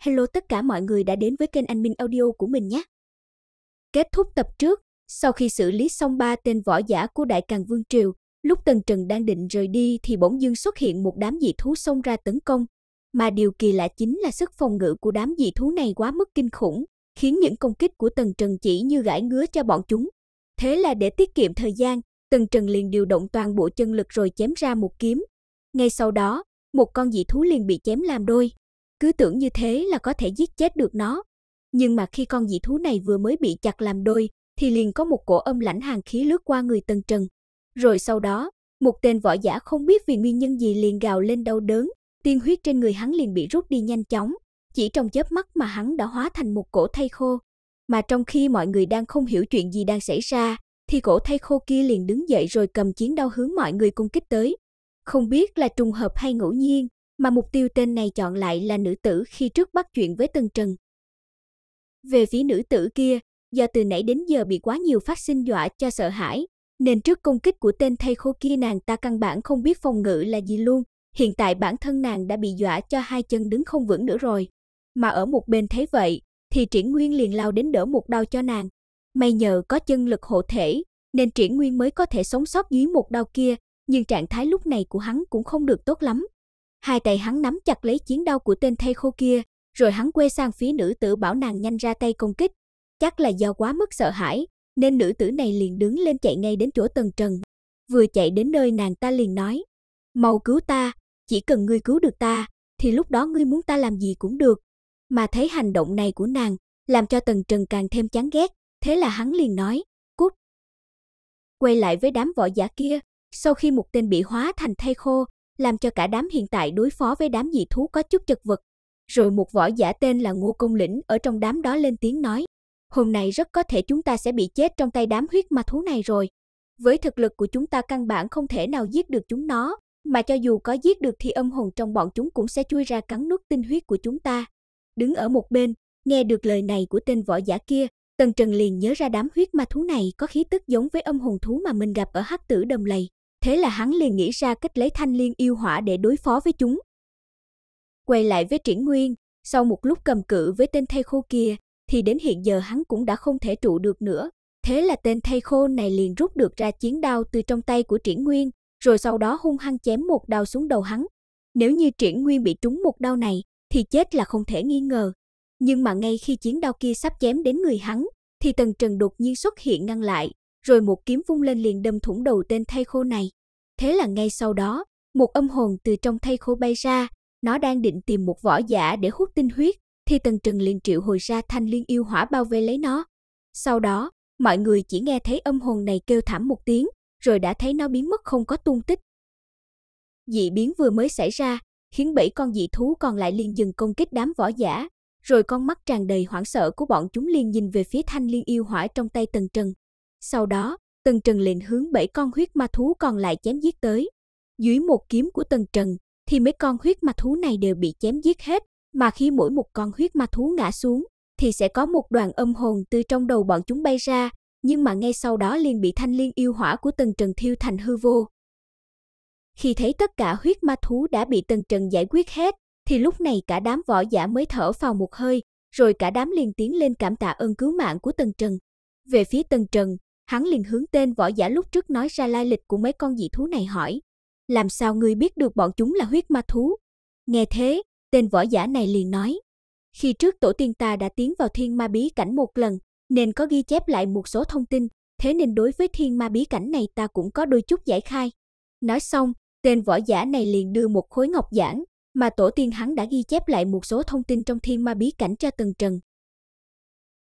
Hello tất cả mọi người đã đến với kênh Anh Minh Audio của mình nhé. Kết thúc tập trước, sau khi xử lý xong 3 tên võ giả của Đại Càn Vương Triều, lúc Tần Trần đang định rời đi thì bỗng dưng xuất hiện một đám dị thú xông ra tấn công. Mà điều kỳ lạ chính là sức phòng ngự của đám dị thú này quá mức kinh khủng, khiến những công kích của Tần Trần chỉ như gãi ngứa cho bọn chúng. Thế là để tiết kiệm thời gian, Tần Trần liền điều động toàn bộ chân lực rồi chém ra một kiếm. Ngay sau đó, một con dị thú liền bị chém làm đôi. Cứ tưởng như thế là có thể giết chết được nó. Nhưng mà khi con dị thú này vừa mới bị chặt làm đôi, thì liền có một cổ âm lãnh hàn khí lướt qua người Tần Trần. Rồi sau đó, một tên võ giả không biết vì nguyên nhân gì liền gào lên đau đớn, tiên huyết trên người hắn liền bị rút đi nhanh chóng. Chỉ trong chớp mắt mà hắn đã hóa thành một cỗ thây khô. Mà trong khi mọi người đang không hiểu chuyện gì đang xảy ra, thì cỗ thây khô kia liền đứng dậy rồi cầm chiến đao hướng mọi người công kích tới. Không biết là trùng hợp hay ngẫu nhiên, mà mục tiêu tên này chọn lại là nữ tử khi trước bắt chuyện với Tần Trần. Về phía nữ tử kia, do từ nãy đến giờ bị quá nhiều phát sinh dọa cho sợ hãi, nên trước công kích của tên thây khô kia nàng ta căn bản không biết phòng ngự là gì luôn. Hiện tại bản thân nàng đã bị dọa cho hai chân đứng không vững nữa rồi. Mà ở một bên thấy vậy, thì Triển Nguyên liền lao đến đỡ một đao cho nàng. May nhờ có chân lực hộ thể, nên Triển Nguyên mới có thể sống sót dưới một đao kia, nhưng trạng thái lúc này của hắn cũng không được tốt lắm. Hai tay hắn nắm chặt lấy chiến đao của tên thây khô kia, rồi hắn quay sang phía nữ tử bảo nàng nhanh ra tay công kích. Chắc là do quá mức sợ hãi, nên nữ tử này liền đứng lên chạy ngay đến chỗ Tần Trần. Vừa chạy đến nơi nàng ta liền nói, mau cứu ta, chỉ cần ngươi cứu được ta, thì lúc đó ngươi muốn ta làm gì cũng được. Mà thấy hành động này của nàng, làm cho Tần Trần càng thêm chán ghét, thế là hắn liền nói, cút. Quay lại với đám võ giả kia, sau khi một tên bị hóa thành thây khô, làm cho cả đám hiện tại đối phó với đám dị thú có chút chật vật. Rồi một võ giả tên là Ngô Công Lĩnh ở trong đám đó lên tiếng nói, hôm nay rất có thể chúng ta sẽ bị chết trong tay đám huyết ma thú này rồi. Với thực lực của chúng ta căn bản không thể nào giết được chúng nó, mà cho dù có giết được thì âm hồn trong bọn chúng cũng sẽ chui ra cắn nuốt tinh huyết của chúng ta. Đứng ở một bên, nghe được lời này của tên võ giả kia, Tần Trần liền nhớ ra đám huyết ma thú này có khí tức giống với âm hồn thú mà mình gặp ở Hắc Tử Đầm Lầy. Thế là hắn liền nghĩ ra cách lấy thanh liên yêu hỏa để đối phó với chúng. Quay lại với Triển Nguyên, sau một lúc cầm cự với tên thây khô kia, thì đến hiện giờ hắn cũng đã không thể trụ được nữa. Thế là tên thây khô này liền rút được ra chiến đao từ trong tay của Triển Nguyên, rồi sau đó hung hăng chém một đao xuống đầu hắn. Nếu như Triển Nguyên bị trúng một đao này, thì chết là không thể nghi ngờ. Nhưng mà ngay khi chiến đao kia sắp chém đến người hắn, thì Tần Trần đột nhiên xuất hiện ngăn lại, rồi một kiếm vung lên liền đâm thủng đầu tên thây khô này. Thế là ngay sau đó, một âm hồn từ trong thây khô bay ra, nó đang định tìm một võ giả để hút tinh huyết, thì Tần Trần liền triệu hồi ra thanh liên yêu hỏa bao vây lấy nó. Sau đó, mọi người chỉ nghe thấy âm hồn này kêu thảm một tiếng, rồi đã thấy nó biến mất không có tung tích. Dị biến vừa mới xảy ra, khiến 7 con dị thú còn lại liền dừng công kích đám võ giả, rồi con mắt tràn đầy hoảng sợ của bọn chúng liền nhìn về phía thanh liên yêu hỏa trong tay Tần Trần. Sau đó, Tần Trần liền hướng 7 con huyết ma thú còn lại chém giết tới. Dưới một kiếm của Tần Trần, thì mấy con huyết ma thú này đều bị chém giết hết, mà khi mỗi một con huyết ma thú ngã xuống, thì sẽ có một đoàn âm hồn từ trong đầu bọn chúng bay ra, nhưng mà ngay sau đó liền bị thanh liên yêu hỏa của Tần Trần thiêu thành hư vô. Khi thấy tất cả huyết ma thú đã bị Tần Trần giải quyết hết, thì lúc này cả đám võ giả mới thở phào một hơi, rồi cả đám liền tiến lên cảm tạ ơn cứu mạng của Tần Trần. Về phía Tần Trần, hắn liền hướng tên võ giả lúc trước nói ra lai lịch của mấy con dị thú này hỏi, làm sao ngươi biết được bọn chúng là huyết ma thú? Nghe thế, tên võ giả này liền nói, khi trước tổ tiên ta đã tiến vào thiên ma bí cảnh một lần, nên có ghi chép lại một số thông tin, thế nên đối với thiên ma bí cảnh này ta cũng có đôi chút giải khai. Nói xong, tên võ giả này liền đưa một khối ngọc giản, mà tổ tiên hắn đã ghi chép lại một số thông tin trong thiên ma bí cảnh cho Tần Trần.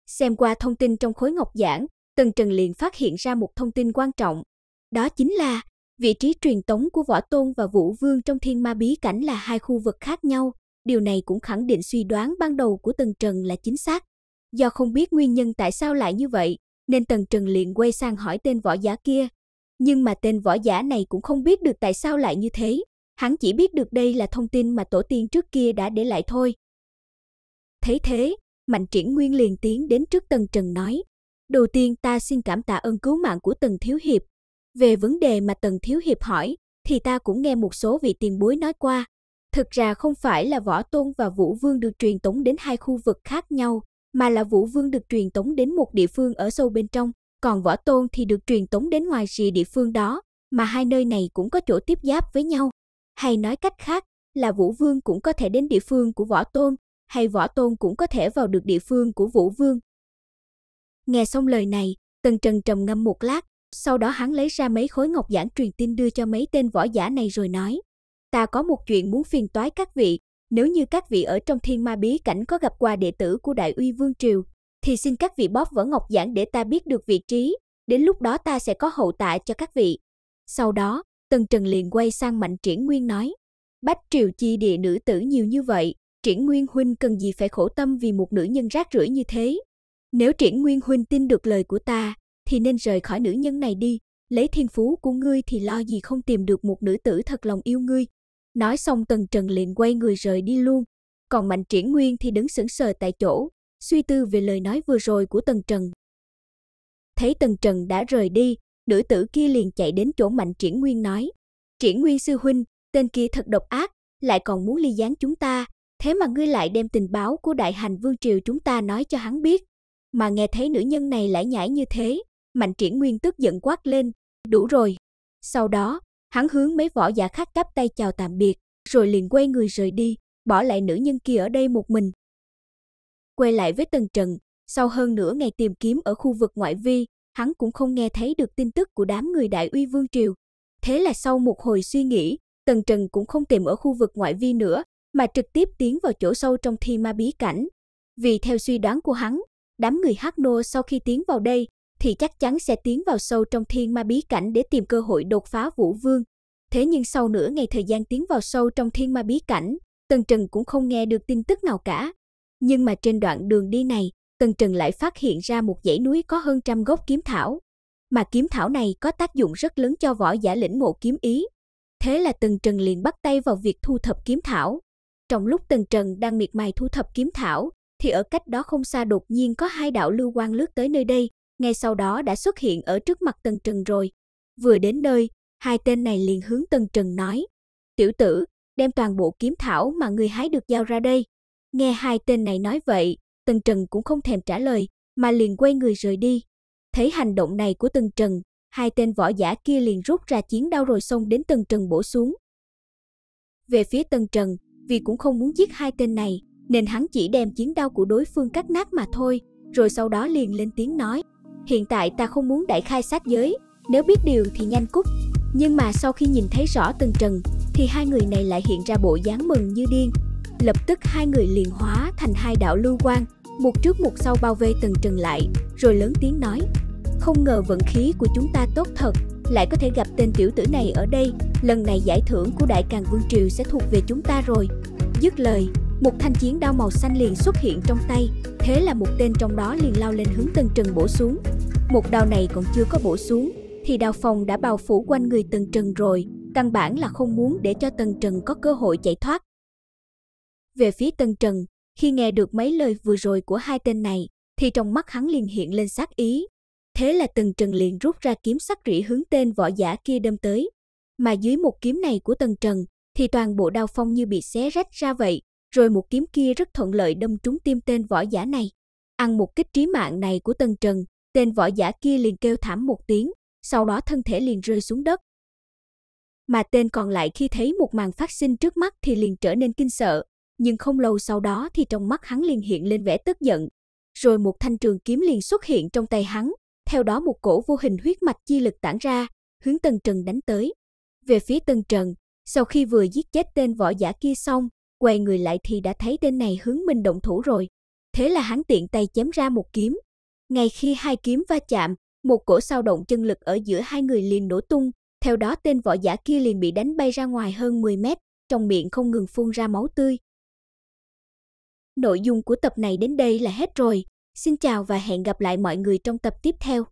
Xem qua thông tin trong khối ngọc giản, Tần Trần liền phát hiện ra một thông tin quan trọng. Đó chính là, vị trí truyền tống của Võ Tôn và Vũ Vương trong thiên ma bí cảnh là hai khu vực khác nhau. Điều này cũng khẳng định suy đoán ban đầu của Tần Trần là chính xác. Do không biết nguyên nhân tại sao lại như vậy, nên Tần Trần liền quay sang hỏi tên võ giả kia. Nhưng mà tên võ giả này cũng không biết được tại sao lại như thế. Hắn chỉ biết được đây là thông tin mà tổ tiên trước kia đã để lại thôi. Thấy thế, Mạnh Triển Nguyên liền tiến đến trước Tần Trần nói, đầu tiên ta xin cảm tạ ơn cứu mạng của Tần Thiếu Hiệp. Về vấn đề mà Tần Thiếu Hiệp hỏi, thì ta cũng nghe một số vị tiền bối nói qua. Thực ra không phải là Võ Tôn và Vũ Vương được truyền tống đến hai khu vực khác nhau, mà là Vũ Vương được truyền tống đến một địa phương ở sâu bên trong, còn Võ Tôn thì được truyền tống đến ngoài rìa địa phương đó, mà hai nơi này cũng có chỗ tiếp giáp với nhau. Hay nói cách khác là Vũ Vương cũng có thể đến địa phương của Võ Tôn, hay Võ Tôn cũng có thể vào được địa phương của Vũ Vương. Nghe xong lời này, Tần Trần trầm ngâm một lát, sau đó hắn lấy ra mấy khối ngọc giản truyền tin đưa cho mấy tên võ giả này rồi nói: Ta có một chuyện muốn phiền toái các vị, nếu như các vị ở trong Thiên Ma bí cảnh có gặp qua đệ tử của Đại Uy Vương triều, thì xin các vị bóp vỡ ngọc giản để ta biết được vị trí, đến lúc đó ta sẽ có hậu tạ cho các vị. Sau đó, Tần Trần liền quay sang Mạnh Triển Nguyên nói: Bách triều chi địa nữ tử nhiều như vậy, Triển Nguyên huynh cần gì phải khổ tâm vì một nữ nhân rác rưởi như thế. Nếu Triển Nguyên huynh tin được lời của ta, thì nên rời khỏi nữ nhân này đi, lấy thiên phú của ngươi thì lo gì không tìm được một nữ tử thật lòng yêu ngươi. Nói xong Tần Trần liền quay người rời đi luôn, còn Mạnh Triển Nguyên thì đứng sững sờ tại chỗ, suy tư về lời nói vừa rồi của Tần Trần. Thấy Tần Trần đã rời đi, nữ tử kia liền chạy đến chỗ Mạnh Triển Nguyên nói: Triển Nguyên sư huynh, tên kia thật độc ác, lại còn muốn ly gián chúng ta, thế mà ngươi lại đem tình báo của Đại Hành Vương triều chúng ta nói cho hắn biết. Mà nghe thấy nữ nhân này lải nhải như thế, Mạnh Triển Nguyên tức giận quát lên: Đủ rồi. Sau đó, hắn hướng mấy võ giả khác chắp tay chào tạm biệt, rồi liền quay người rời đi, bỏ lại nữ nhân kia ở đây một mình. Quay lại với Tần Trần, sau hơn nửa ngày tìm kiếm ở khu vực ngoại vi, hắn cũng không nghe thấy được tin tức của đám người Đại Uy Vương triều. Thế là sau một hồi suy nghĩ, Tần Trần cũng không tìm ở khu vực ngoại vi nữa, mà trực tiếp tiến vào chỗ sâu trong Thiên Ma bí cảnh. Vì theo suy đoán của hắn, đám người Hắc Nô sau khi tiến vào đây thì chắc chắn sẽ tiến vào sâu trong Thiên Ma bí cảnh để tìm cơ hội đột phá Vũ Vương. Thế nhưng sau nửa ngày thời gian tiến vào sâu trong Thiên Ma bí cảnh, Tần Trần cũng không nghe được tin tức nào cả. Nhưng mà trên đoạn đường đi này, Tần Trần lại phát hiện ra một dãy núi có hơn 100 gốc kiếm thảo. Mà kiếm thảo này có tác dụng rất lớn cho võ giả lĩnh ngộ kiếm ý. Thế là Tần Trần liền bắt tay vào việc thu thập kiếm thảo. Trong lúc Tần Trần đang miệt mài thu thập kiếm thảo, thì ở cách đó không xa đột nhiên có hai đạo lưu quang lướt tới nơi đây, ngay sau đó đã xuất hiện ở trước mặt Tần Trần rồi. Vừa đến nơi, hai tên này liền hướng Tần Trần nói: Tiểu tử, đem toàn bộ kiếm thảo mà người hái được giao ra đây. Nghe hai tên này nói vậy, Tần Trần cũng không thèm trả lời, mà liền quay người rời đi. Thấy hành động này của Tần Trần, hai tên võ giả kia liền rút ra chiến đao rồi xông đến Tần Trần bổ xuống. Về phía Tần Trần, vì cũng không muốn giết hai tên này, nên hắn chỉ đem chiến đao của đối phương cắt nát mà thôi, rồi sau đó liền lên tiếng nói: Hiện tại ta không muốn đại khai sát giới, nếu biết điều thì nhanh cút. Nhưng mà sau khi nhìn thấy rõ Tần Trần, thì hai người này lại hiện ra bộ dáng mừng như điên. Lập tức hai người liền hóa thành hai đạo lưu quang, một trước một sau bao vây Tần Trần lại, rồi lớn tiếng nói: Không ngờ vận khí của chúng ta tốt thật, lại có thể gặp tên tiểu tử này ở đây, lần này giải thưởng của Đại Càn Vương triều sẽ thuộc về chúng ta rồi. Dứt lời, một thanh chiến đao màu xanh liền xuất hiện trong tay, thế là một tên trong đó liền lao lên hướng Tần Trần bổ xuống. Một đao này còn chưa có bổ xuống, thì đao phong đã bao phủ quanh người Tần Trần rồi, căn bản là không muốn để cho Tần Trần có cơ hội chạy thoát. Về phía Tần Trần, khi nghe được mấy lời vừa rồi của hai tên này, thì trong mắt hắn liền hiện lên sát ý. Thế là Tần Trần liền rút ra kiếm sắc rỉ hướng tên võ giả kia đâm tới. Mà dưới một kiếm này của Tần Trần, thì toàn bộ đao phong như bị xé rách ra vậy, rồi một kiếm kia rất thuận lợi đâm trúng tim tên võ giả này. Ăn một kích trí mạng này của Tần Trần, tên võ giả kia liền kêu thảm một tiếng, sau đó thân thể liền rơi xuống đất. Mà tên còn lại khi thấy một màn phát sinh trước mắt thì liền trở nên kinh sợ, nhưng không lâu sau đó thì trong mắt hắn liền hiện lên vẻ tức giận. Rồi một thanh trường kiếm liền xuất hiện trong tay hắn, theo đó một cổ vô hình huyết mạch chi lực tản ra, hướng Tần Trần đánh tới. Về phía Tần Trần, sau khi vừa giết chết tên võ giả kia xong, quay người lại thì đã thấy tên này hướng mình động thủ rồi. Thế là hắn tiện tay chém ra một kiếm. Ngay khi hai kiếm va chạm, một cổ sao động chân lực ở giữa hai người liền nổ tung, theo đó tên võ giả kia liền bị đánh bay ra ngoài hơn 10 mét, trong miệng không ngừng phun ra máu tươi. Nội dung của tập này đến đây là hết rồi. Xin chào và hẹn gặp lại mọi người trong tập tiếp theo.